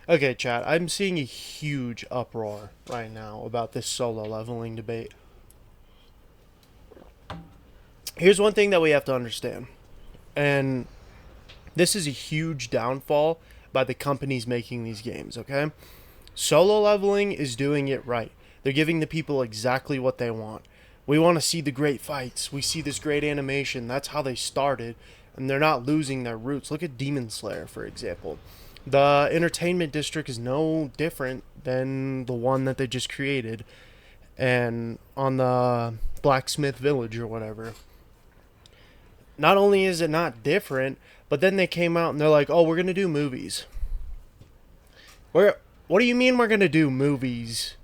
Okay, chat. I'm seeing a huge uproar right now about this solo leveling debate. Here's one thing that we have to understand, and this is a huge downfall by the companies making these games, okay? Solo leveling is doing it right. They're giving the people exactly what they want. We want to see the great fights. We see this great animation. That's how they started, and they're not losing their roots. Look at Demon Slayer, for example. The entertainment district is no different than the one that they just created and on the Blacksmith Village or whatever. Not only is it not different, but then they came out and they're like, "Oh, we're going to do movies." We're What do you mean we're going to do movies?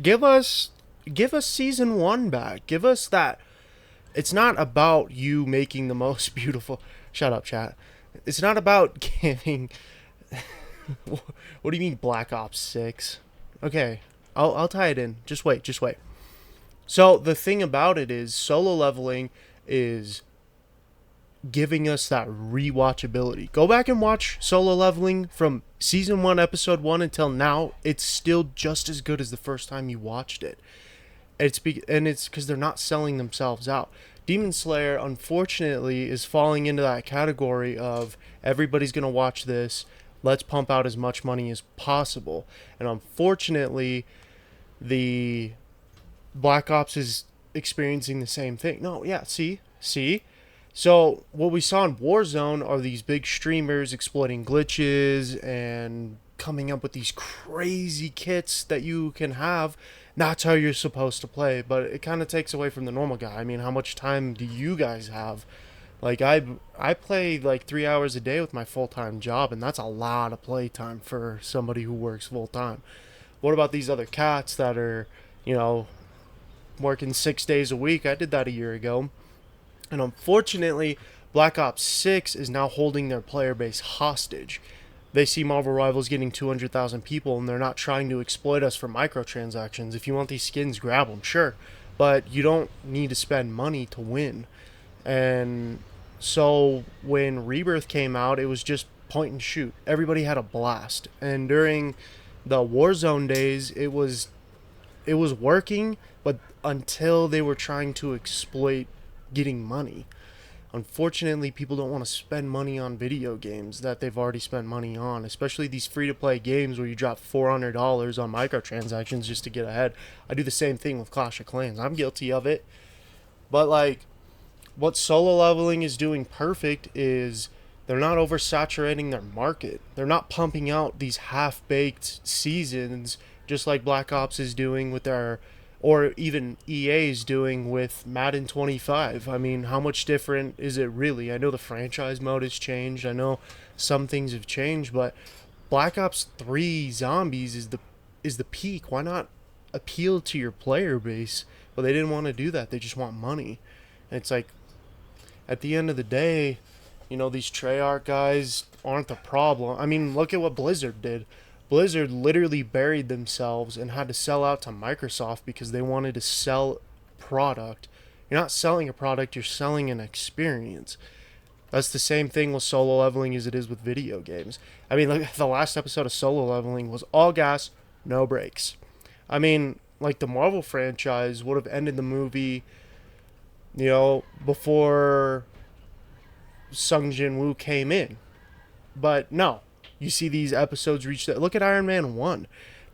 Give us give us season 1 back. Give us that. It's not about you making the most beautiful. Shut up, chat. It's not about giving. What do you mean Black Ops 6? Okay, I'll tie it in. Just wait, just wait. So the thing about it is solo leveling is giving us that rewatchability. Go back and watch Solo Leveling from season 1 episode 1 until now. It's still just as good as the first time you watched it. It's cuz they're not selling themselves out. Demon Slayer unfortunately is falling into that category of everybody's going to watch this. Let's pump out as much money as possible. And unfortunately, the Black Ops is experiencing the same thing. No, yeah, see. So what we saw in Warzone are these big streamers exploiting glitches and coming up with these crazy kits that you can have. That's how you're supposed to play, but it kind of takes away from the normal guy. I mean, how much time do you guys have? Like I play like 3 hours a day with my full time job, and that's a lot of play time for somebody who works full time. What about these other cats that are, you know, working 6 days a week? I did that a year ago. And unfortunately, Black Ops 6 is now holding their player base hostage. They see Marvel Rivals getting 200,000 people, and they're not trying to exploit us for microtransactions. If you want these skins, grab them, sure. But you don't need to spend money to win. And so when Rebirth came out, it was just point and shoot. Everybody had a blast. And during the Warzone days, it was working, but until they were trying to exploit getting money. Unfortunately, people don't want to spend money on video games that they've already spent money on, especially these free to play games where you drop $400 on microtransactions just to get ahead. I do the same thing with Clash of Clans. I'm guilty of it. But, like, what solo leveling is doing perfect is they're not oversaturating their market. They're not pumping out these half baked seasons just like Black Ops is doing with their, or even EA's doing with Madden 25. I mean, how much different is it really? I know the franchise mode has changed. I know some things have changed, but Black Ops 3 Zombies is the peak. Why not appeal to your player base? But they didn't want to do that. They just want money. And it's like at the end of the day, these Treyarch guys aren't the problem. I mean, look at what Blizzard did. Blizzard literally buried themselves and had to sell out to Microsoft because they wanted to sell product. You're not selling a product, you're selling an experience. That's the same thing with solo leveling as it is with video games. I mean, like the last episode of solo leveling was all gas, no brakes. I mean, like the Marvel franchise would have ended the movie, before Sung Jin Woo came in. But no, you see these episodes reach that. Look at Iron Man 1.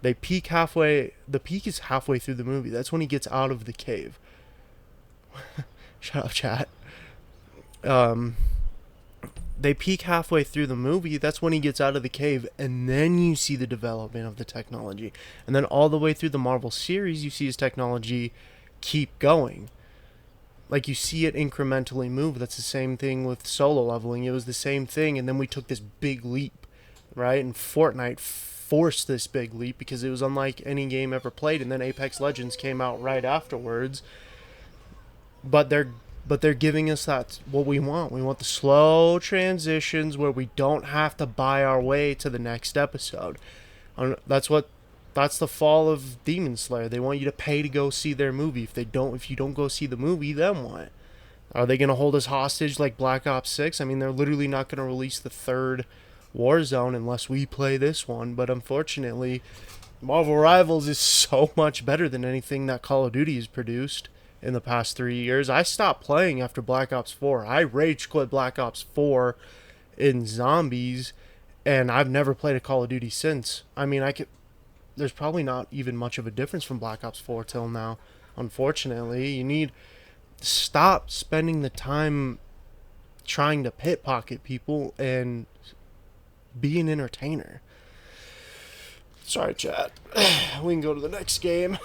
They peak halfway. The peak is halfway through the movie. That's when he gets out of the cave. Shut up, chat. Um, they peak halfway through the movie. That's when he gets out of the cave, and then you see the development of the technology. And then all the way through the Marvel series, you see his technology keep going. Like you see it incrementally move. That's the same thing with solo leveling. It was the same thing, and then we took this big leap, right? And Fortnite forced this big leap because it was unlike any game ever played. And then Apex Legends came out right afterwards. But they're giving us that what we want. We want the slow transitions where we don't have to buy our way to the next episode. That's the fall of Demon Slayer. They want you to pay to go see their movie. If you don't go see the movie, then what? Are they going to hold us hostage like Black Ops 6? I mean, they're literally not going to release the third Warzone unless we play this one, but unfortunately, Marvel Rivals is so much better than anything that Call of Duty has produced in the past 3 years. I stopped playing after Black Ops 4. I rage quit Black Ops 4 in Zombies, and I've never played a Call of Duty since. I mean, there's probably not even much of a difference from Black Ops 4 till now. Unfortunately, you need to stop spending the time trying to pickpocket people and be an entertainer. Sorry, chat. We can go to the next game.